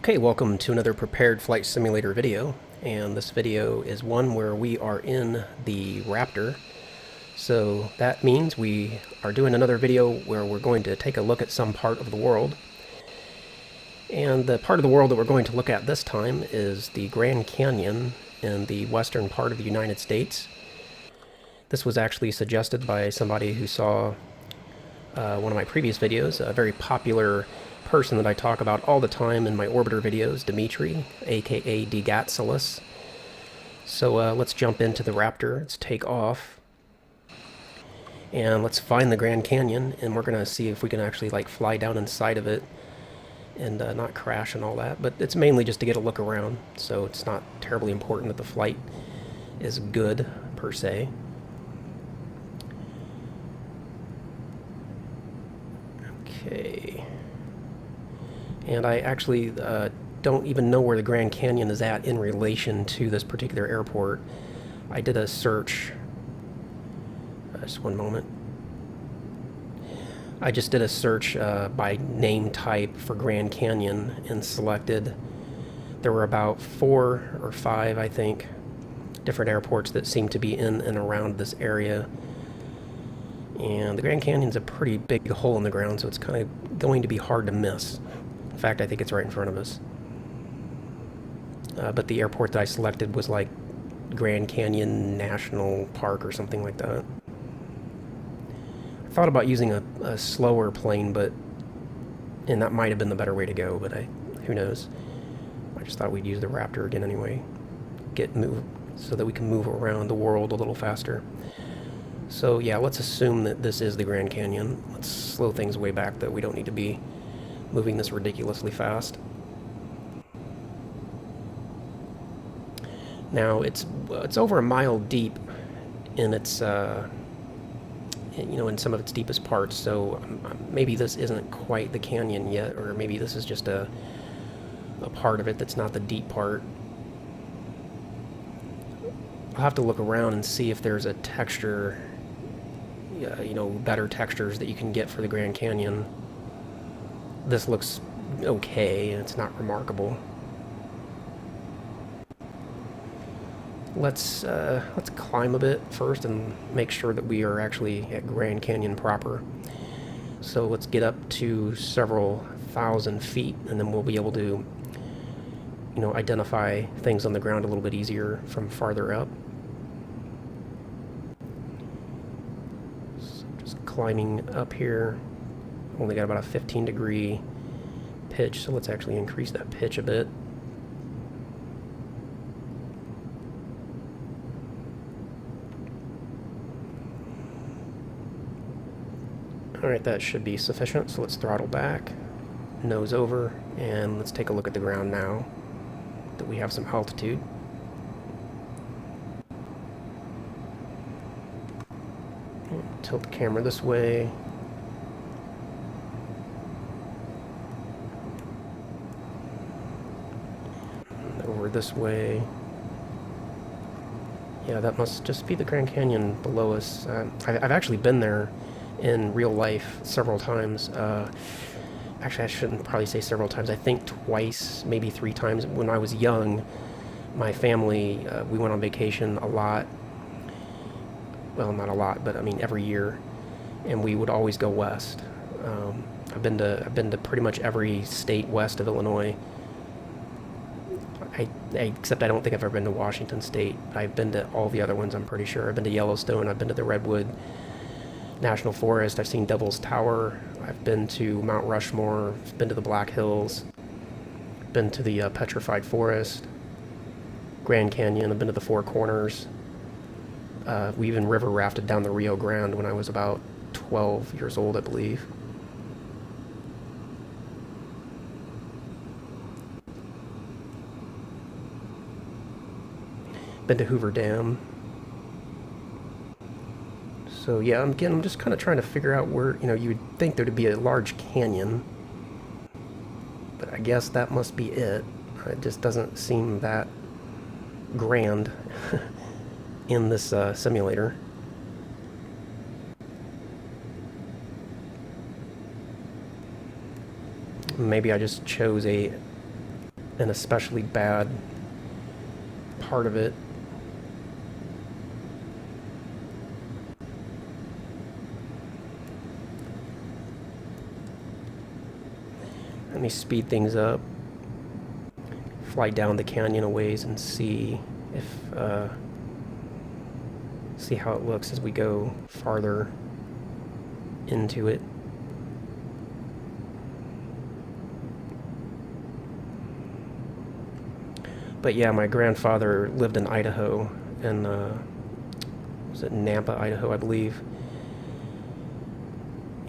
Okay, welcome to another prepared flight simulator video, and this video is one where we are in the Raptor. So that means we are doing another video where we're going to take a look at some part of the world. And the part of the world that we're going to look at this time is the Grand Canyon in the western part of the United States. This was actually suggested by somebody who saw one of my previous videos, a very popular person that I talk about all the time in my orbiter videos, Dimitri, aka Degatsalus. So let's jump into the Raptor. Let's take off. And let's find the Grand Canyon, and we're going to see if we can actually fly down inside of it and not crash and all that. But it's mainly just to get a look around, so it's not terribly important that the flight is good, per se. Okay. And I actually don't even know where the Grand Canyon is at in relation to this particular airport. I did a search. Just one moment. I just did a search by name type for Grand Canyon and selected. There were about 4 or 5, I think, different airports that seem to be in and around this area. And the Grand Canyon's a pretty big hole in the ground, so it's kind of going to be hard to miss. In fact, I think it's right in front of us. But the airport that I selected was like Grand Canyon National Park or something like that. I thought about using a slower plane, and that might have been the better way to go, but who knows. I just thought we'd use the Raptor again anyway. Move so that we can move around the world a little faster. So yeah, let's assume that this is the Grand Canyon. Let's slow things way back, that we don't need to be moving this ridiculously fast. Now it's over a mile deep in its in some of its deepest parts. So maybe this isn't quite the canyon yet, or maybe this is just a part of it that's not the deep part. I'll have to look around and see if there's a texture, better textures that you can get for the Grand Canyon. This looks okay, it's not remarkable. Let's climb a bit first and make sure that we are actually at Grand Canyon proper. So let's get up to several thousand feet, and then we'll be able to, identify things on the ground a little bit easier from farther up. So just climbing up here. Only got about a 15-degree pitch, so let's actually increase that pitch a bit. Alright, that should be sufficient, so let's throttle back, nose over, and let's take a look at the ground now that we have some altitude. Tilt the camera this way. Over this way. Yeah, that must just be the Grand Canyon below us. I've actually been there in real life several times. Actually, I shouldn't probably say several times. I think twice, maybe 3 times. When I was young, my family, we went on vacation a lot. Well, not a lot, but I mean every year, and we would always go west. I've been to pretty much every state west of Illinois. Except I don't think I've ever been to Washington State. I've been to all the other ones, I'm pretty sure. I've been to Yellowstone, I've been to the Redwood National Forest, I've seen Devil's Tower, I've been to Mount Rushmore, I've been to the Black Hills, been to the Petrified Forest, Grand Canyon, I've been to the Four Corners. We even river rafted down the Rio Grande when I was about 12 years old, I believe. Been to Hoover Dam. So yeah, I'm just kind of trying to figure out where, you would think there'd be a large canyon, but I guess that must be it. It just doesn't seem that grand in this simulator. Maybe I just chose a an especially bad part of it. Let me speed things up, fly down the canyon a ways, and see if see how it looks as we go farther into it. But yeah, my grandfather lived in Idaho, and was it Nampa, Idaho, I believe.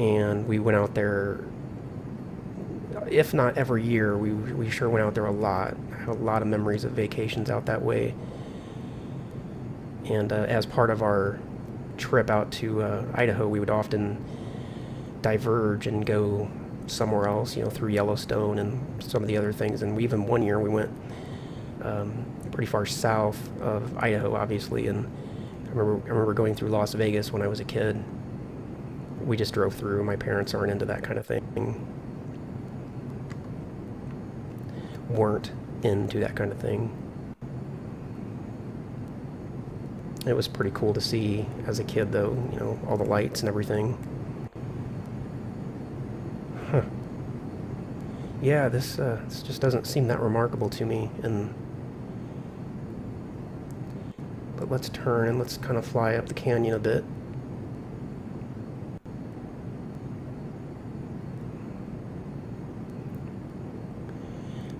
And we went out there, if not every year, we sure went out there a lot. I have a lot of memories of vacations out that way. And as part of our trip out to Idaho, we would often diverge and go somewhere else, through Yellowstone and some of the other things. And even one year we went pretty far south of Idaho, obviously, and I remember going through Las Vegas when I was a kid. We just drove through. My parents aren't into that kind of thing. Weren't into that kind of thing. It was pretty cool to see as a kid, though, all the lights and everything. Huh. Yeah, this just doesn't seem that remarkable to me, but let's turn and let's kind of fly up the canyon a bit.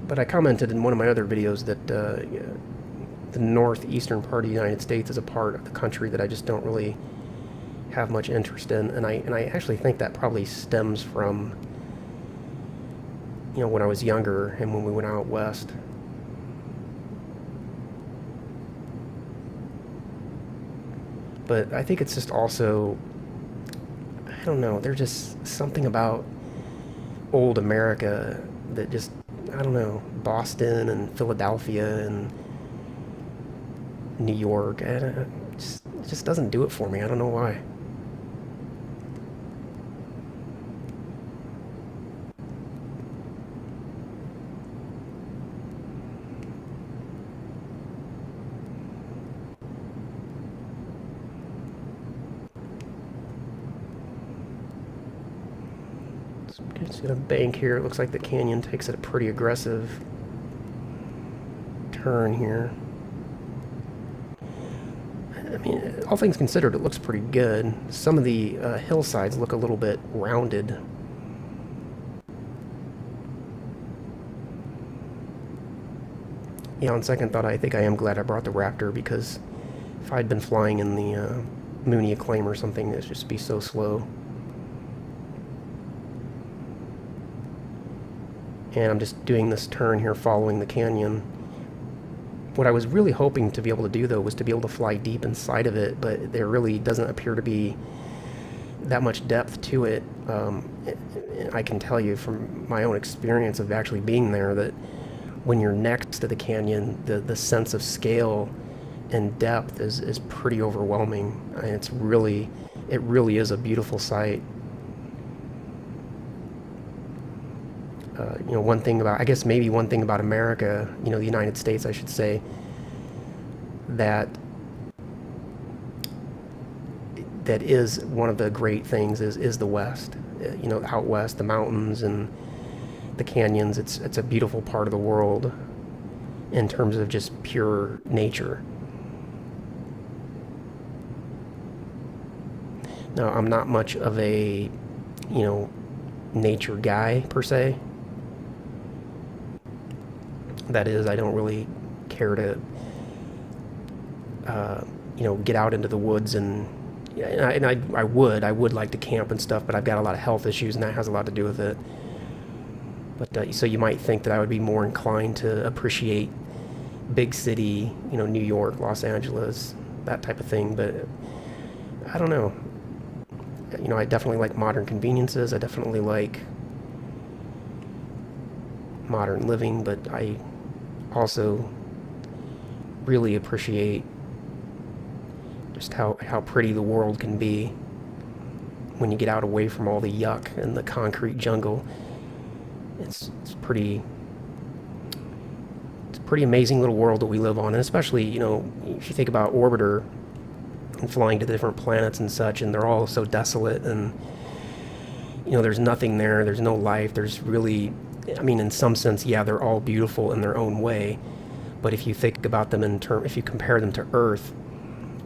But I commented in one of my other videos that the northeastern part of the United States is a part of the country that I just don't really have much interest in, and I actually think that probably stems from when I was younger and when we went out west. But I think it's just also, I don't know, there's just something about old America that just, I don't know, Boston and Philadelphia and New York, it just doesn't do it for me. I don't know why. You can see the bank here. It looks like the canyon takes a pretty aggressive turn here. I mean, all things considered, it looks pretty good. Some of the hillsides look a little bit rounded. Yeah, on second thought, I think I am glad I brought the Raptor, because if I'd been flying in the Mooney Acclaim or something, it'd just be so slow. And I'm just doing this turn here following the canyon. What I was really hoping to be able to do, though, was to be able to fly deep inside of it, but there really doesn't appear to be that much depth to it. I can tell you from my own experience of actually being there that when you're next to the canyon, the sense of scale and depth is pretty overwhelming. And it really is a beautiful sight. One thing about, I guess maybe one thing about America, the United States, I should say, that is one of the great things is the West. Out west, the mountains and the canyons. It's a beautiful part of the world in terms of just pure nature. Now, I'm not much of a, nature guy per se. That is, I don't really care to, get out into the woods and I would like to camp and stuff, but I've got a lot of health issues, and that has a lot to do with it. But so you might think that I would be more inclined to appreciate big city, New York, Los Angeles, that type of thing. But I don't know. I definitely like modern conveniences. I definitely like modern living, but I also really appreciate just how pretty the world can be when you get out away from all the yuck and the concrete jungle. It's pretty pretty amazing little world that we live on, and especially, you know, if you think about Orbiter and flying to the different planets and such, and they're all so desolate, and you know, there's nothing there, there's no life, there's really, I mean, in some sense, yeah, they're all beautiful in their own way, but if you think about them if you compare them to Earth,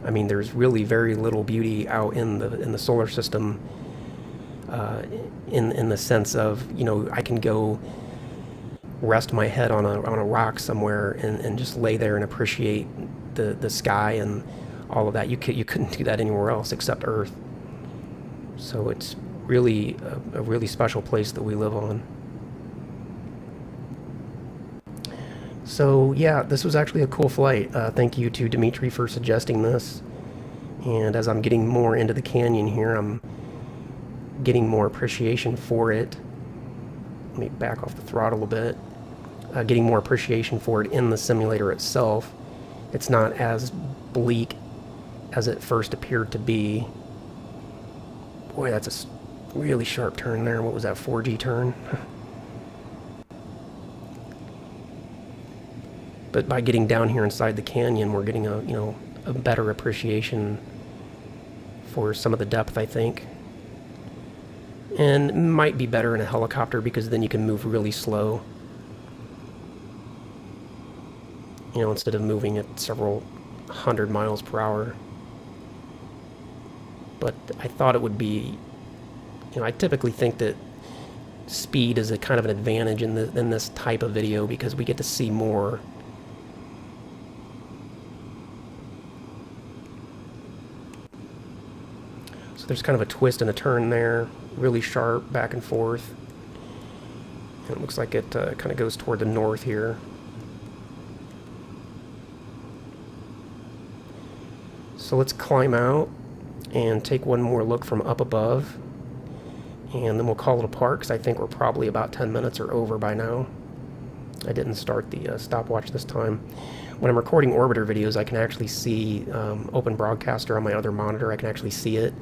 I mean, there's really very little beauty out in the solar system, in the sense of, you know, I can go rest my head on a rock somewhere and just lay there and appreciate the sky and all of that. You couldn't do that anywhere else except Earth. So it's really a really special place that we live on. So yeah, this was actually a cool flight. Thank you to Dimitri for suggesting this. And as I'm getting more into the canyon here, I'm getting more appreciation for it. Let me back off the throttle a bit. Getting more appreciation for it in the simulator itself. It's not as bleak as it first appeared to be. Boy, that's a really sharp turn there. What was that, 4G turn? But by getting down here inside the canyon, we're getting a better appreciation for some of the depth, I think. And it might be better in a helicopter because then you can move really slow. You know, instead of moving at several 100 miles per hour. But I thought it would be, you know, I typically think that speed is a kind of an advantage in this type of video because we get to see more. So there's kind of a twist and a turn there, really sharp back and forth. And it looks like it kind of goes toward the north here. So let's climb out and take one more look from up above, and then we'll call it a part because I think we're probably about 10 minutes or over by now. I didn't start the stopwatch this time. When I'm recording Orbiter videos, I can actually see Open Broadcaster on my other monitor. I can actually see it,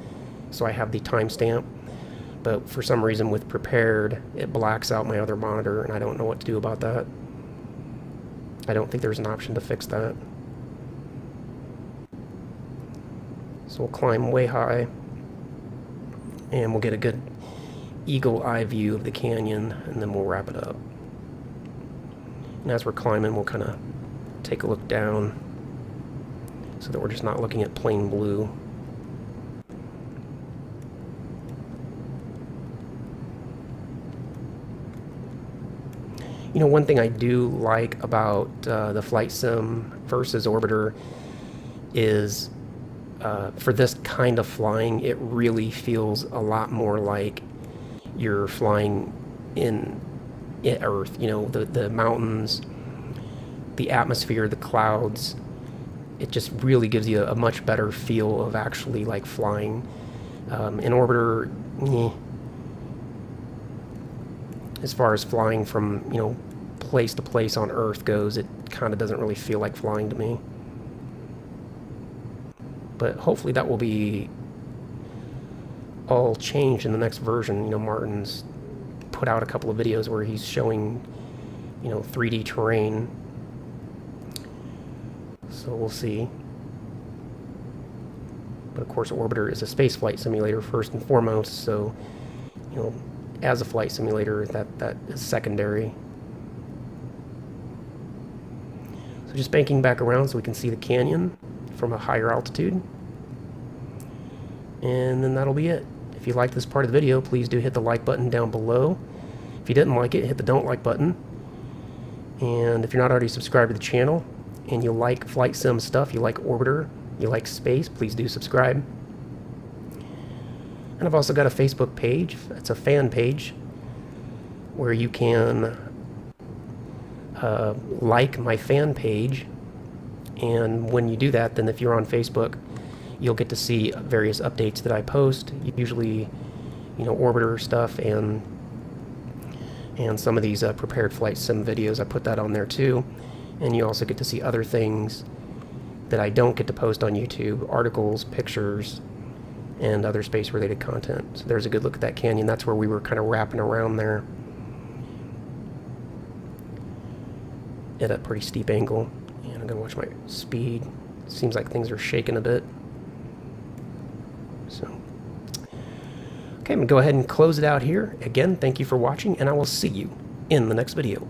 so I have the timestamp. But for some reason with Prepared, it blacks out my other monitor, and I don't know what to do about that. I don't think there's an option to fix that. So we'll climb way high, and we'll get a good eagle eye view of the canyon, and then we'll wrap it up. And as we're climbing, we'll kind of take a look down so that we're just not looking at plain blue. You know, one thing I do like about the flight sim versus Orbiter is for this kind of flying, it really feels a lot more like you're flying in Earth. You know, the mountains, the atmosphere, the clouds. It just really gives you a much better feel of actually like flying. In Orbiter, as far as flying from, you know, place to place on Earth goes, it kind of doesn't really feel like flying to me. But hopefully that will be all changed in the next version. You know, Martin's put out a couple of videos where he's showing, you know, 3D terrain. So we'll see. But of course, Orbiter is a spaceflight simulator first and foremost, so, you know, as a flight simulator, that is secondary. So just banking back around so we can see the canyon from a higher altitude. And then that'll be it. If you like this part of the video, please do hit the like button down below. If you didn't like it, hit the don't like button. And if you're not already subscribed to the channel and you like flight sim stuff, you like Orbiter, you like space, please do subscribe. And I've also got a Facebook page. It's a fan page where you can like my fan page, and when you do that, then if you're on Facebook, you'll get to see various updates that I post, usually, you know, Orbiter stuff and some of these prepared flight sim videos. I put that on there too, and you also get to see other things that I don't get to post on YouTube, articles, pictures, and other space-related content. So there's a good look at that canyon. That's where we were kind of wrapping around there. at a pretty steep angle. And I'm going to watch my speed. Seems like things are shaking a bit. So, okay, I'm going to go ahead and close it out here. Again, thank you for watching, and I will see you in the next video.